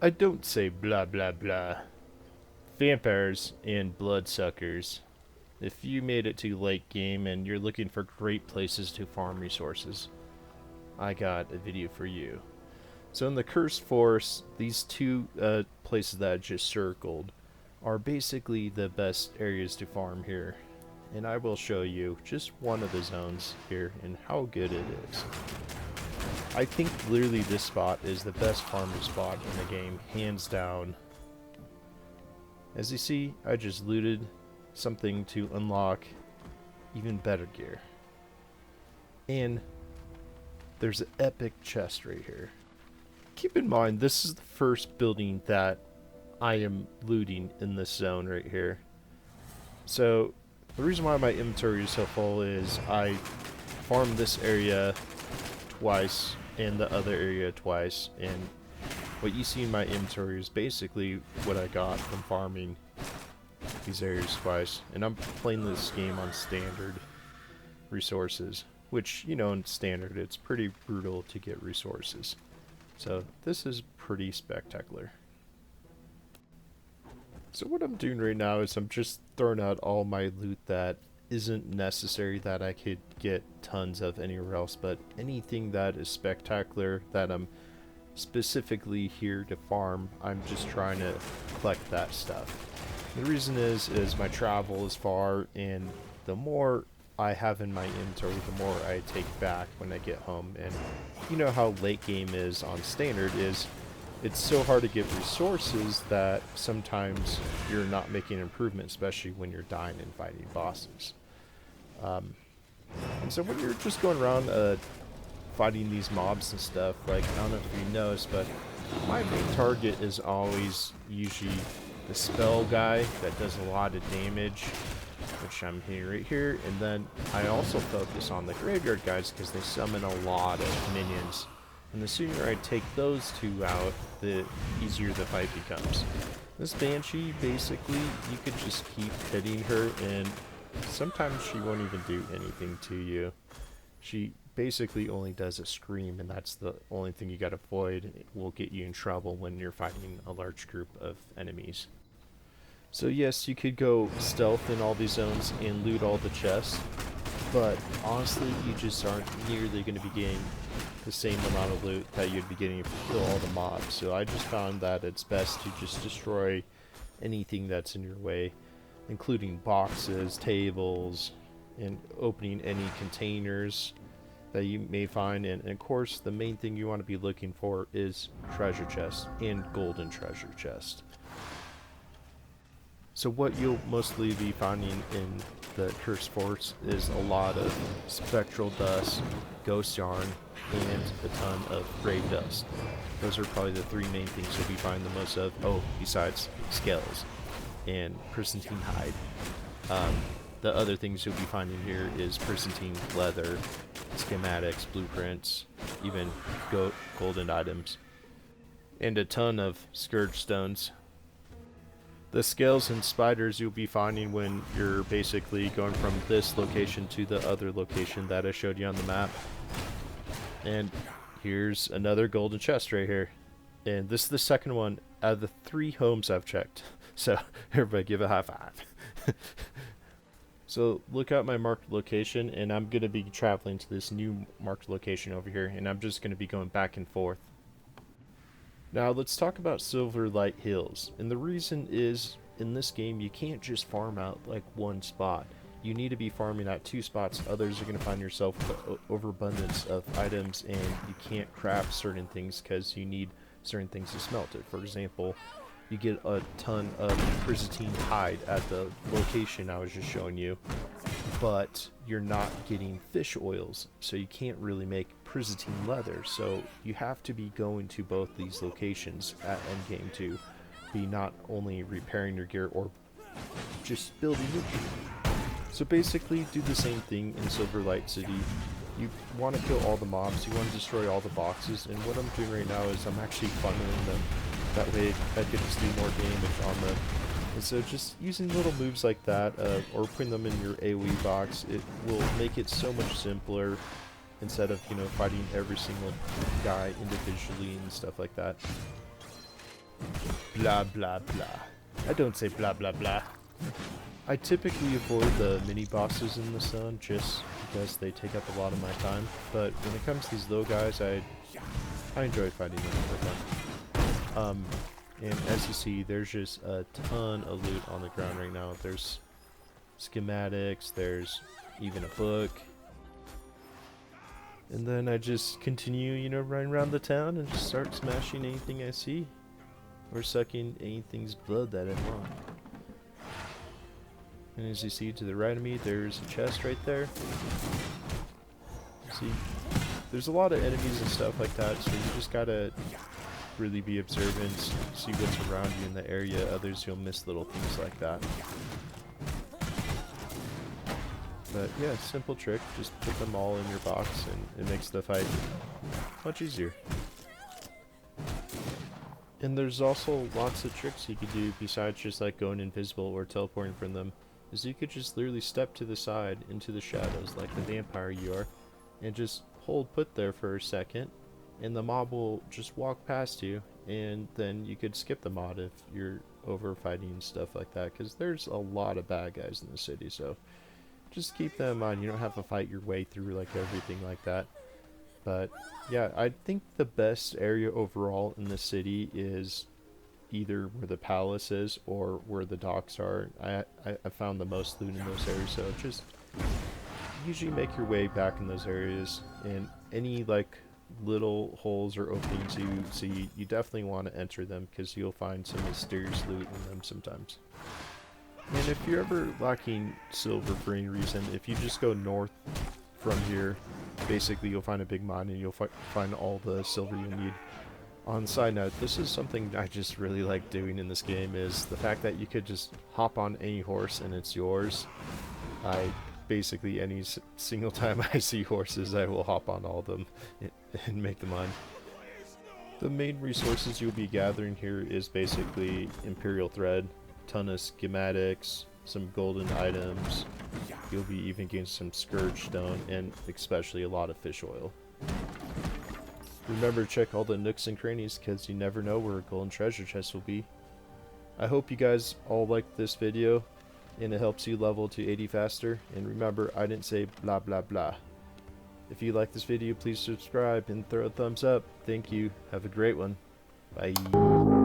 I don't say blah blah blah. Vampires and bloodsuckers. If you made it to late game and you're looking for great places to farm resources, I got a video for you. So in the Cursed Forest, these two places that I just circled are basically the best areas to farm here. And I will show you just one of the zones here and how good it is. I think literally this spot is the best farming spot in the game, hands down. As you see, I just looted something to unlock even better gear. And there's an epic chest right here. Keep in mind, this is the first building that I am looting in this zone right here. So, the reason why my inventory is so full is I farmed this area twice and the other area twice, and what you see in my inventory is basically what I got from farming these areas twice. And I'm playing this game on standard resources, which, you know, in standard it's pretty brutal to get resources. So this is pretty spectacular. So what I'm doing right now is I'm just throwing out all my loot that isn't necessary that I could get tons of anywhere else, but anything that is spectacular that I'm specifically here to farm, I'm just trying to collect that stuff. The reason is my travel is far, and the more I have in my inventory, the more I take back when I get home. And you know how late game is on standard is it's so hard to get resources that sometimes you're not making improvement, especially when you're dying and fighting bosses. And so when you're just going around fighting these mobs and stuff, like, I don't know if you noticed, but my main target is always usually the spell guy that does a lot of damage, which I'm hitting right here, and then I also focus on the graveyard guys because they summon a lot of minions. And the sooner I take those two out, the easier the fight becomes. This Banshee, basically, you could just keep hitting her, and sometimes she won't even do anything to you. She basically only does a scream, and that's the only thing you gotta avoid. It will get you in trouble when you're fighting a large group of enemies. So yes, you could go stealth in all these zones and loot all the chests, but honestly, you just aren't nearly going to be getting the same amount of loot that you'd be getting if you kill all the mobs. So I just found that it's best to just destroy anything that's in your way, including boxes, tables, and opening any containers that you may find. And of course, the main thing you want to be looking for is treasure chests and golden treasure chests. So what you'll mostly be finding in the Cursed Forest is a lot of spectral dust, ghost yarn, and a ton of grave dust. Those are probably the three main things you'll be finding the most of. Oh, besides scales and Pristine hide. The other things you'll be finding here is Pristine leather, schematics, blueprints, even golden items, and a ton of scourge stones. The scales and spiders you'll be finding when you're basically going from this location to the other location that I showed you on the map. And here's another golden chest right here. And this is the second one out of the 3 homes I've checked. So everybody give a high five. So look at my marked location, and I'm going to be traveling to this new marked location over here, and I'm just going to be going back and forth. Now let's talk about Silverlight Hills, and the reason is in this game you can't just farm out like one spot. You need to be farming at 2 spots, others are going to find yourself with an overabundance of items, and you can't craft certain things because you need certain things to smelt it. For example, you get a ton of Pristine hide at the location I was just showing you, but you're not getting fish oils, so you can't really make Pristine leather. So you have to be going to both these locations at endgame to be not only repairing your gear or just building your gear. So basically do the same thing in Silverlight City. You want to kill all the mobs, you want to destroy all the boxes, and what I'm doing right now is I'm actually funneling them. That way I could just do more damage on them. And so just using little moves like that, or putting them in your AoE box, it will make it so much simpler instead of, you know, fighting every single guy individually and stuff like that. Blah blah blah. I don't say blah blah blah. I typically avoid the mini bosses in the sun just because they take up a lot of my time, but when it comes to these little guys, I enjoy fighting them for fun. And as you see, there's just a ton of loot on the ground right now. There's schematics, there's even a book. And then I just continue, you know, running around the town and just start smashing anything I see. Or sucking anything's blood that I want. And as you see to the right of me, there's a chest right there. See, there's a lot of enemies and stuff like that, so you just gotta really be observant, see what's around you in the area, others you'll miss little things like that. But yeah, simple trick, just put them all in your box and it makes the fight much easier. And there's also lots of tricks you could do besides just like going invisible or teleporting from them. Is you could just literally step to the side into the shadows like the vampire you are and just hold put there for a second and the mob will just walk past you, and then you could skip the mod if you're over fighting and stuff like that, because there's a lot of bad guys in the city, so just keep that in mind. You don't have to fight your way through like everything like that. But yeah, I think the best area overall in the city is either where the palace is or where the docks are. I found the most loot in those areas, so just usually make your way back in those areas, and any like little holes or openings you see, you definitely want to enter them because you'll find some mysterious loot in them sometimes. And if you're ever lacking silver for any reason, if you just go north from here, basically you'll find a big mine and you'll find all the silver you need. On side note, this is something I just really like doing in this game, is the fact that you could just hop on any horse and it's yours. Basically any single time I see horses, I will hop on all of them and make them mine. The main resources you'll be gathering here is basically Imperial Thread, ton of schematics, some golden items. You'll be even getting some Scourge Stone, and especially a lot of fish oil. Remember to check all the nooks and crannies, because you never know where a golden treasure chest will be. I hope you guys all liked this video, and it helps you level to 80 faster. And remember, I didn't say blah blah blah. If you like this video, please subscribe and throw a thumbs up. Thank you. Have a great one. Bye.